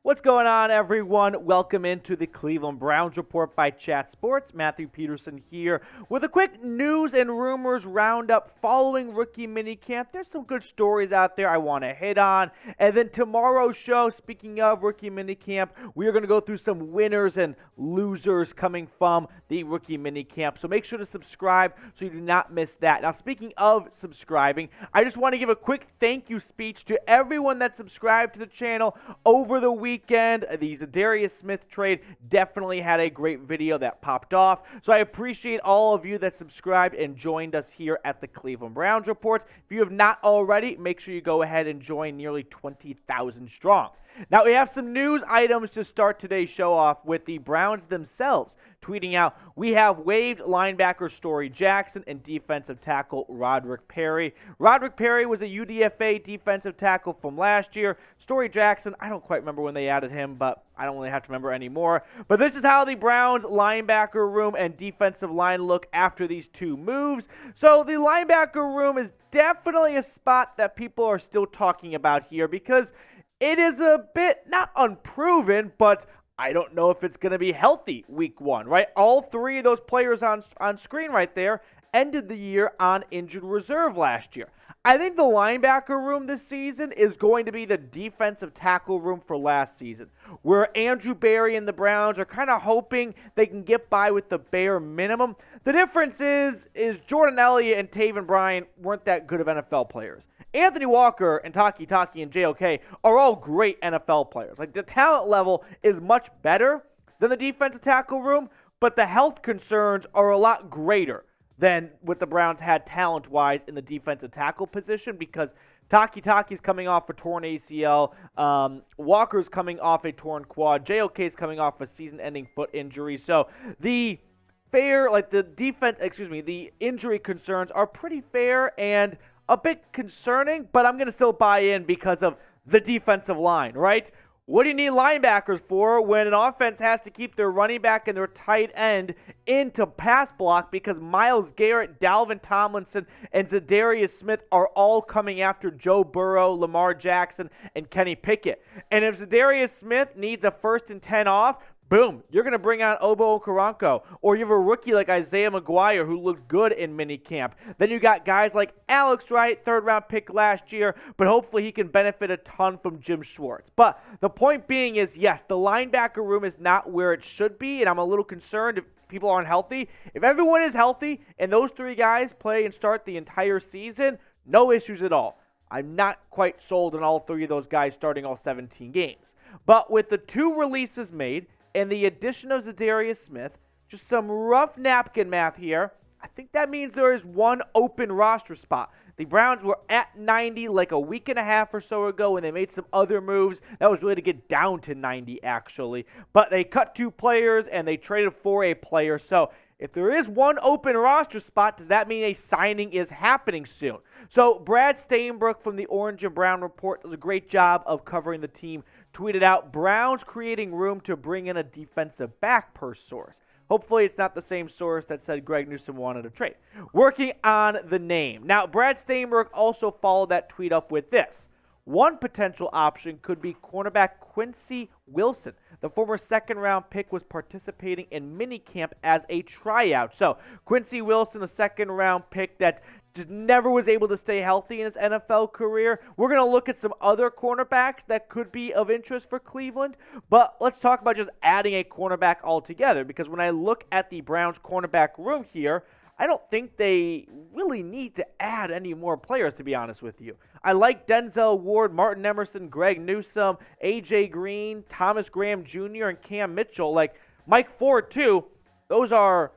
What's going on, everyone? Welcome into the Cleveland Browns Report by Chat Sports. Matthew Peterson here with a quick news and rumors roundup following rookie minicamp. There's some good stories out there I want to hit on. And then tomorrow's show, speaking of rookie minicamp, we are going to go through some winners and losers coming from the rookie minicamp. So make sure to subscribe so you do not miss that. Now, speaking of subscribing, I just want to give a quick thank you speech to everyone that subscribed to the channel over the weekend. The za'darius Smith trade definitely had a great video that popped off. So I appreciate all of you that subscribed and joined us here at the Cleveland Browns Report. If you have not already, make sure you go ahead and join nearly 20,000 strong. Now, we have some news items to start today's show off with the Browns themselves tweeting out, we have waived linebacker Storey Jackson and defensive tackle Roderick Perry. Roderick Perry was a UDFA defensive tackle from last year. Storey Jackson, I don't quite remember when they added him, but I don't really have to remember anymore. But this is how the Browns linebacker room and defensive line look after these two moves. So the linebacker room is definitely a spot that people are still talking about here because it is a bit, not unproven, but I don't know if it's going to be healthy week one, right? All three of those players on screen right there ended the year on injured reserve last year. I think the linebacker room this season is going to be the defensive tackle room for last season, where Andrew Berry and the Browns are kind of hoping they can get by with the bare minimum. The difference is Jordan Elliott and Taven Bryan weren't that good of NFL players. Anthony Walker and Taki and JOK are all great NFL players. Like, the talent level is much better than the defensive tackle room, but the health concerns are a lot greater than what the Browns had talent-wise in the defensive tackle position because Taki's coming off a torn ACL, Walker's coming off a torn quad, JOK's coming off a season-ending foot injury. So the injury concerns are pretty fair and a bit concerning, but I'm going to still buy in because of the defensive line, right? What do you need linebackers for when an offense has to keep their running back and their tight end into pass block because Myles Garrett, Dalvin Tomlinson, and za'darius Smith are all coming after Joe Burrow, Lamar Jackson, and Kenny Pickett? And if za'darius Smith needs a 1st and 10 off, boom, you're going to bring on Obo Okoronkwo. Or you have a rookie like Isaiah McGuire who looked good in minicamp. Then you got guys like Alex Wright, 3rd-round pick last year, but hopefully he can benefit a ton from Jim Schwartz. But the point being is, yes, the linebacker room is not where it should be, and I'm a little concerned if people aren't healthy. If everyone is healthy and those three guys play and start the entire season, no issues at all. I'm not quite sold on all three of those guys starting all 17 games. But with the 2 releases made, and the addition of za'darius Smith, just some rough napkin math here, I think that means there is 1 open roster spot. The Browns were at 90 like a week and a half or so ago, and they made some other moves. That was really to get down to 90, actually. But they cut 2 players, and they traded for a player. So if there is 1 open roster spot, does that mean a signing is happening soon? So Brad Stainbrook from the Orange and Brown Report does a great job of covering the team. Tweeted out, Browns creating room to bring in a defensive back per source. Hopefully it's not the same source that said Greg Newsome wanted a trade. Working on the name. Now, Brad Stainbrook also followed that tweet up with this. One potential option could be cornerback Quincy Wilson. The former 2nd-round pick was participating in minicamp as a tryout. So, Quincy Wilson, a 2nd-round pick that just never was able to stay healthy in his NFL career. We're going to look at some other cornerbacks that could be of interest for Cleveland, but let's talk about just adding a cornerback altogether, because when I look at the Browns cornerback room here, I don't think they really need to add any more players, to be honest with you. I like Denzel Ward, Martin Emerson, Greg Newsome, A.J. Green, Thomas Graham Jr., and Cam Mitchell. Like Mike Ford, too. Those are,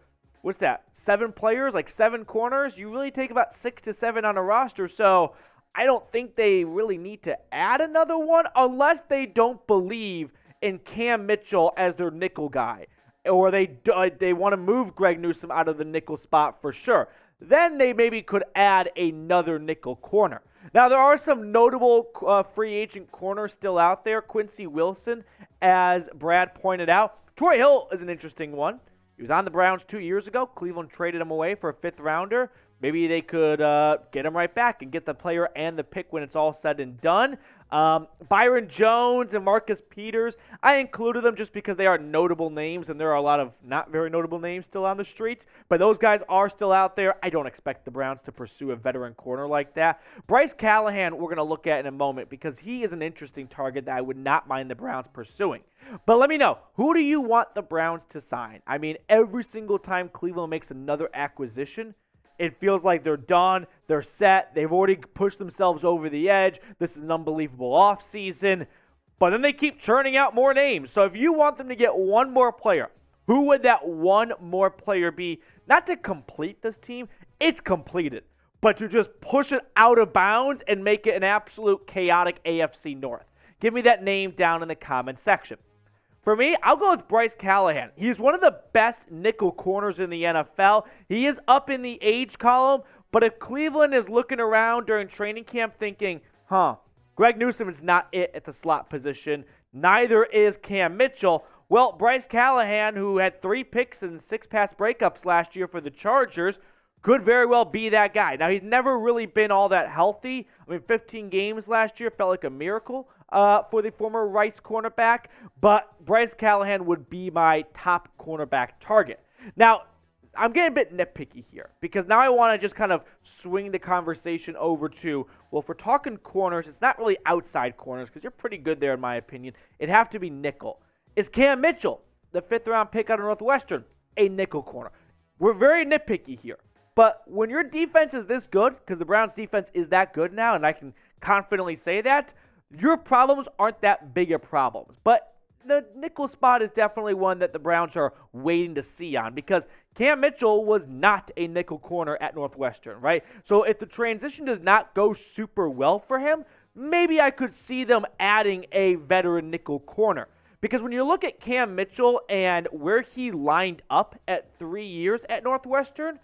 7 players, like 7 corners? You really take about 6 to 7 on a roster, so I don't think they really need to add another one unless they don't believe in Cam Mitchell as their nickel guy. Or they want to move Greg Newsome out of the nickel spot for sure. Then they maybe could add another nickel corner. Now, there are some notable free agent corners still out there. Quincy Wilson, as Brad pointed out. Troy Hill is an interesting one. He was on the Browns 2 years ago. Cleveland traded him away for a 5th rounder. maybe they could get him right back and get the player and the pick when it's all said and done. Byron Jones and Marcus Peters, I included them just because they are notable names, and there are a lot of not very notable names still on the streets, but those guys are still out there. I don't expect the Browns to pursue a veteran corner like that. Bryce Callahan, we're going to look at in a moment because he is an interesting target that I would not mind the Browns pursuing. But let me know, who do you want the Browns to sign? I mean, every single time Cleveland makes another acquisition, it feels like they're done, they're set, they've already pushed themselves over the edge. This is an unbelievable offseason. But then they keep churning out more names. So if you want them to get one more player, who would that one more player be? Not to complete this team, it's completed, but to just push it out of bounds and make it an absolute chaotic AFC North. Give me that name down in the comment section. For me, I'll go with Bryce Callahan. He's one of the best nickel corners in the NFL. He is up in the age column, but if Cleveland is looking around during training camp thinking, Greg Newsome is not it at the slot position, neither is Cam Mitchell, well, Bryce Callahan, who had 3 picks and 6 pass breakups last year for the Chargers, could very well be that guy. Now, he's never really been all that healthy. I mean, 15 games last year felt like a miracle for the former Rice cornerback, but Bryce Callahan would be my top cornerback target. Now, I'm getting a bit nitpicky here because now I want to just kind of swing the conversation over to, well, if we're talking corners, it's not really outside corners because you're pretty good there in my opinion. It'd have to be nickel. Is Cam Mitchell, the 5th-round pick out of Northwestern, a nickel corner? We're very nitpicky here. But when your defense is this good, because the Browns' defense is that good now, and I can confidently say that, your problems aren't that big of problems. But the nickel spot is definitely one that the Browns are waiting to see on because Cam Mitchell was not a nickel corner at Northwestern, right? So if the transition does not go super well for him, maybe I could see them adding a veteran nickel corner. Because when you look at Cam Mitchell and where he lined up at 3 years at Northwestern,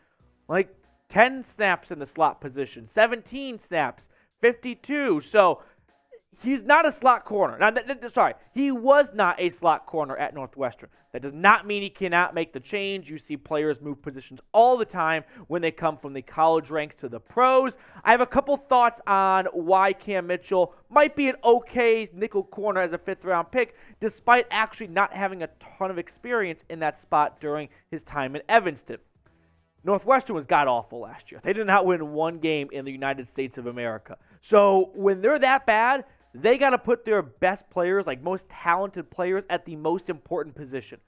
like 10 snaps in the slot position, 17 snaps, 52. So he's not a slot corner. Now, he was not a slot corner at Northwestern. That does not mean he cannot make the change. You see players move positions all the time when they come from the college ranks to the pros. I have a couple thoughts on why Cam Mitchell might be an okay nickel corner as a 5th-round pick, despite actually not having a ton of experience in that spot during his time in Evanston. Northwestern was god-awful last year. They did not win one game in the United States of America. So when they're that bad, they got to put their best players, like most talented players, at the most important position.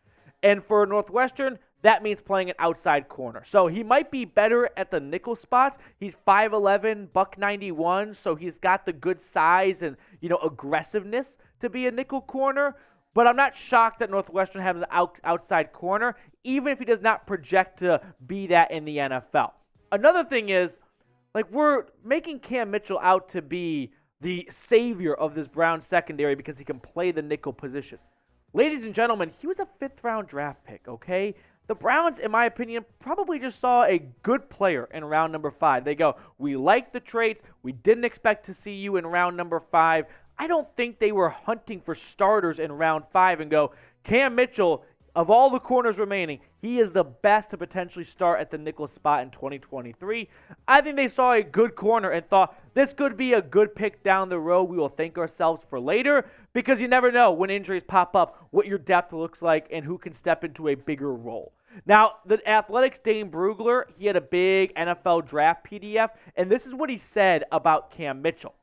And for Northwestern, that means playing an outside corner. So he might be better at the nickel spots. He's 5'11", $191, so he's got the good size and, aggressiveness to be a nickel corner. But I'm not shocked that Northwestern has an outside corner, even if he does not project to be that in the NFL. Another thing is, we're making Cam Mitchell out to be the savior of this Browns secondary because he can play the nickel position. Ladies and gentlemen, he was a 5th-round draft pick, okay? The Browns, in my opinion, probably just saw a good player in round number 5. They go, we like the traits. We didn't expect to see you in round number 5. I don't think they were hunting for starters in round 5 and go, Cam Mitchell, of all the corners remaining, he is the best to potentially start at the nickel spot in 2023. I think they saw a good corner and thought, this could be a good pick down the road. We will thank ourselves for later because you never know when injuries pop up what your depth looks like and who can step into a bigger role. Now, the Athletic's Dane Brugler, he had a big NFL draft PDF, and this is what he said about Cam Mitchell.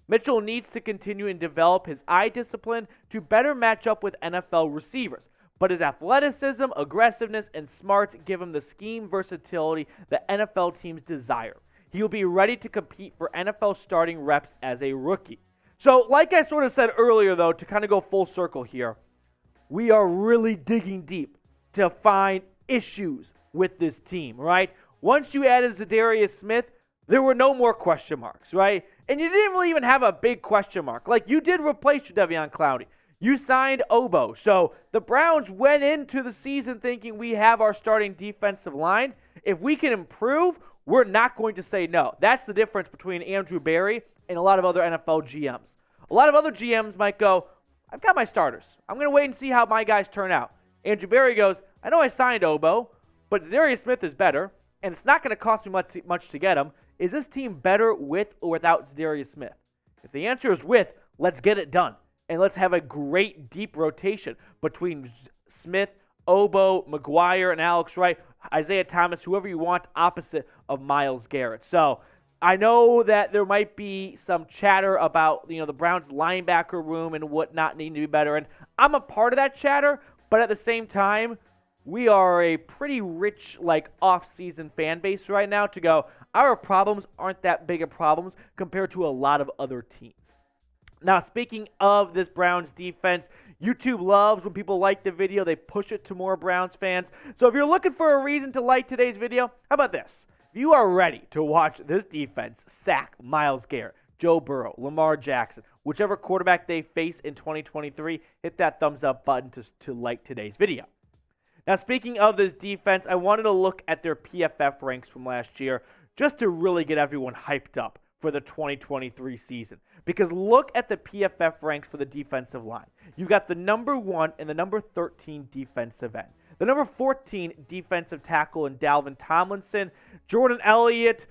Mitchell needs to continue and develop his eye discipline to better match up with NFL receivers. But his athleticism, aggressiveness, and smarts give him the scheme versatility that NFL teams desire. He will be ready to compete for NFL starting reps as a rookie. So, like I sort of said earlier, though, to kind of go full circle here, we are really digging deep to find issues with this team, right? Once you added za'darius Smith, there were no more question marks, right? And you didn't really even have a big question mark. You did replace Jadeveon Clowney. You signed Obo. So the Browns went into the season thinking we have our starting defensive line. If we can improve, we're not going to say no. That's the difference between Andrew Berry and a lot of other NFL GMs. A lot of other GMs might go, I've got my starters. I'm going to wait and see how my guys turn out. Andrew Berry goes, I know I signed Obo, but za'darius Smith is better. and it's not going to cost me much to get him. Is this team better with or without Za'Darius Smith? If the answer is with, let's get it done. And let's have a great deep rotation between Smith, Obo, McGuire, and Alex Wright, Isaiah Thomas, whoever you want, opposite of Myles Garrett. So I know that there might be some chatter about, the Browns linebacker room and whatnot needing to be better. And I'm a part of that chatter, but at the same time, we are a pretty rich, off-season fan base right now to go, our problems aren't that big of problems compared to a lot of other teams. Now, speaking of this Browns defense, YouTube loves when people like the video. They push it to more Browns fans. So if you're looking for a reason to like today's video, how about this? If you are ready to watch this defense sack Myles Garrett, Joe Burrow, Lamar Jackson, whichever quarterback they face in 2023, hit that thumbs up button to like today's video. Now, speaking of this defense, I wanted to look at their PFF ranks from last year just to really get everyone hyped up for the 2023 season. Because look at the PFF ranks for the defensive line. You've got the number 1 and the number 13 defensive end. The number 14 defensive tackle in Dalvin Tomlinson. Jordan Elliott,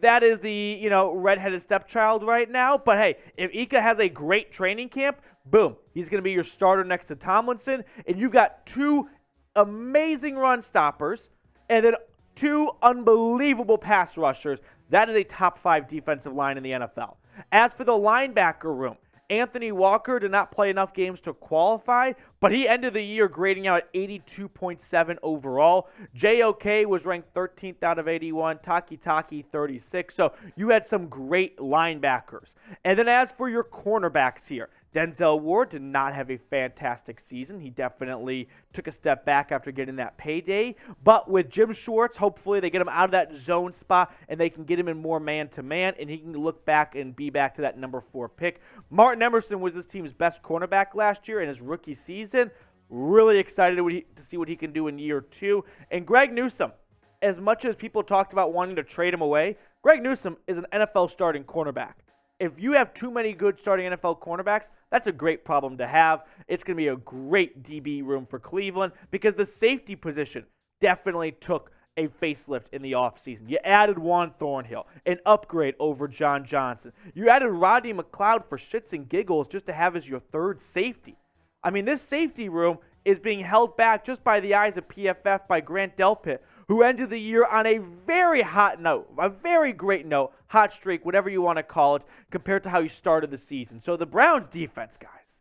that is the, redheaded stepchild right now. But hey, if Ika has a great training camp, boom, he's going to be your starter next to Tomlinson. And you've got 2 amazing run stoppers and then 2 unbelievable pass rushers. That is a top 5 defensive line in the NFL. As for the linebacker room, Anthony Walker did not play enough games to qualify, but he ended the year grading out at 82.7 overall. JOK was ranked 13th out of 81, Taki 36. So you had some great linebackers. And then as for your cornerbacks here, Denzel Ward did not have a fantastic season. He definitely took a step back after getting that payday. But with Jim Schwartz, hopefully they get him out of that zone spot and they can get him in more man-to-man, and he can look back and be back to that number 4 pick. Martin Emerson was this team's best cornerback last year in his rookie season. Really excited to see what he can do in year 2. And Greg Newsome, as much as people talked about wanting to trade him away, Greg Newsome is an NFL starting cornerback. If you have too many good starting NFL cornerbacks, that's a great problem to have. It's going to be a great DB room for Cleveland because the safety position definitely took a facelift in the offseason. You added Juan Thornhill, an upgrade over John Johnson. You added Rodney McLeod for shits and giggles just to have as your third safety. I mean, this safety room is being held back just by the eyes of PFF by Grant Delpit, who ended the year on a very hot note, a very great note, hot streak, whatever you want to call it, compared to how he started the season. So the Browns defense, guys,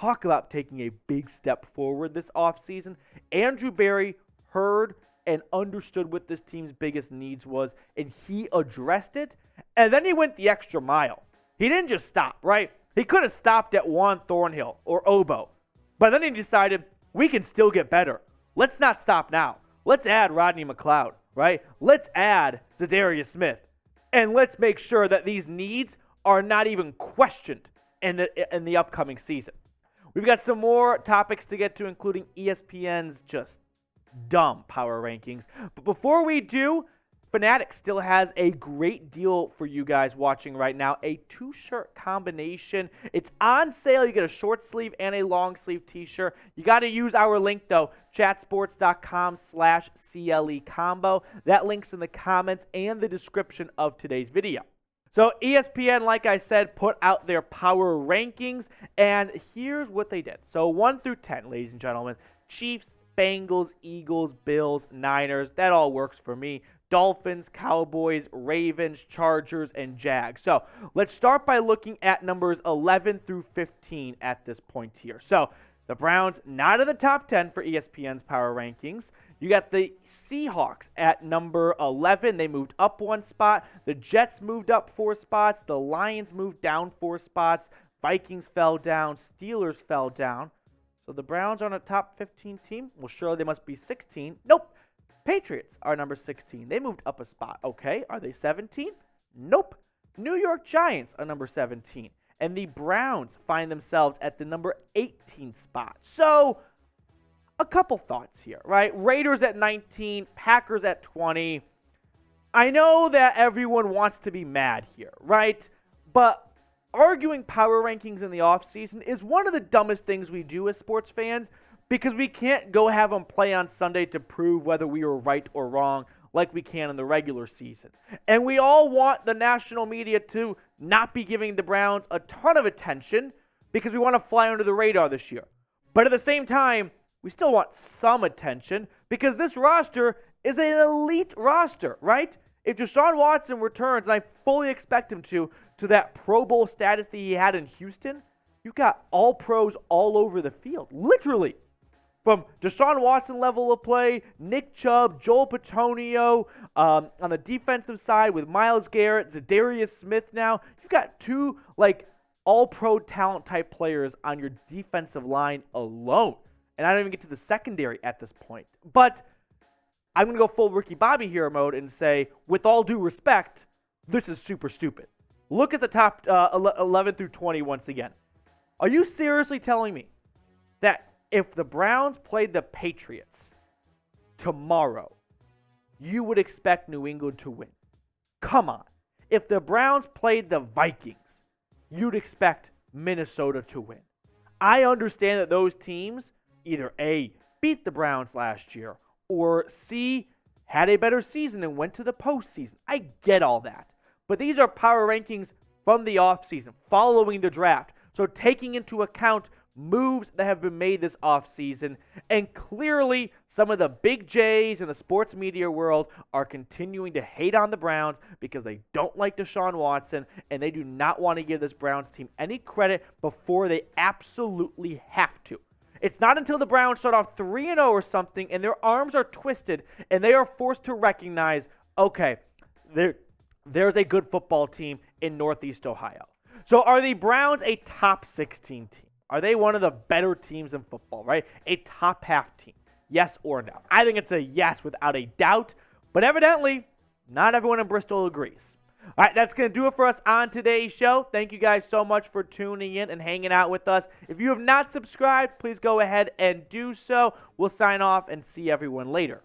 talk about taking a big step forward this offseason. Andrew Berry heard and understood what this team's biggest needs was, and he addressed it, and then he went the extra mile. He didn't just stop, right? He could have stopped at Juan Thornhill or Obo, but then he decided, we can still get better. Let's not stop now. Let's add Rodney McLeod, right? Let's add Za'Darius Smith. And let's make sure that these needs are not even questioned in the upcoming season. We've got some more topics to get to, including ESPN's just dumb power rankings. But before we do, Fanatics still has a great deal for you guys watching right now, a 2-shirt combination. It's on sale. You get a short sleeve and a long sleeve t-shirt. You got to use our link, though, chatsports.com/CLE combo. That link's in the comments and the description of today's video. So ESPN, like I said, put out their power rankings, and here's what they did. So 1 through 10, ladies and gentlemen, Chiefs, Bengals, Eagles, Bills, Niners, that all works for me. Dolphins, Cowboys, Ravens, Chargers, and Jags. So let's start by looking at numbers 11 through 15 at this point here. So the Browns not in the top 10 for ESPN's power rankings. You got the Seahawks at number 11. They moved up 1 spot. The Jets moved up 4 spots. The Lions moved down 4 spots. Vikings fell down. Steelers fell down. So the Browns are on a top 15 team. Well, surely they must be 16. Nope. Patriots are number 16. They moved up a spot. Okay, are they 17? Nope. New York Giants are number 17. And the Browns find themselves at the number 18 spot. So, a couple thoughts here, right? Raiders at 19, Packers at 20. I know that everyone wants to be mad here, right? But arguing power rankings in the offseason is one of the dumbest things we do as sports fans, because we can't go have them play on Sunday to prove whether we were right or wrong like we can in the regular season. And we all want the national media to not be giving the Browns a ton of attention because we want to fly under the radar this year. But at the same time, we still want some attention because this roster is an elite roster, right? If Deshaun Watson returns, and I fully expect him to that Pro Bowl status that he had in Houston, you've got all pros all over the field, literally. From Deshaun Watson level of play, Nick Chubb, Joel Petonio, on the defensive side with Myles Garrett, Za'Darius Smith now. You've got two, all-pro talent type players on your defensive line alone. And I don't even get to the secondary at this point. But I'm going to go full Ricky Bobby hero mode and say, with all due respect, this is super stupid. Look at the top 11 through 20 once again. Are you seriously telling me that if the Browns played the Patriots tomorrow, you would expect New England to win? Come on. If the Browns played the Vikings, you'd expect Minnesota to win. I understand that those teams either A, beat the Browns last year, or C, had a better season and went to the postseason. I get all that. But these are power rankings from the offseason, following the draft. So taking into account moves that have been made this offseason, and clearly some of the big J's in the sports media world are continuing to hate on the Browns because they don't like Deshaun Watson, and they do not want to give this Browns team any credit before they absolutely have to. It's not until the Browns start off 3-0 or something and their arms are twisted and they are forced to recognize, okay, there's a good football team in Northeast Ohio. So are the Browns a top 16 team? Are they one of the better teams in football, right? A top half team? Yes or no? I think it's a yes without a doubt, but evidently not everyone in Bristol agrees. All right, that's going to do it for us on today's show. Thank you guys so much for tuning in and hanging out with us. If you have not subscribed, please go ahead and do so. We'll sign off and see everyone later.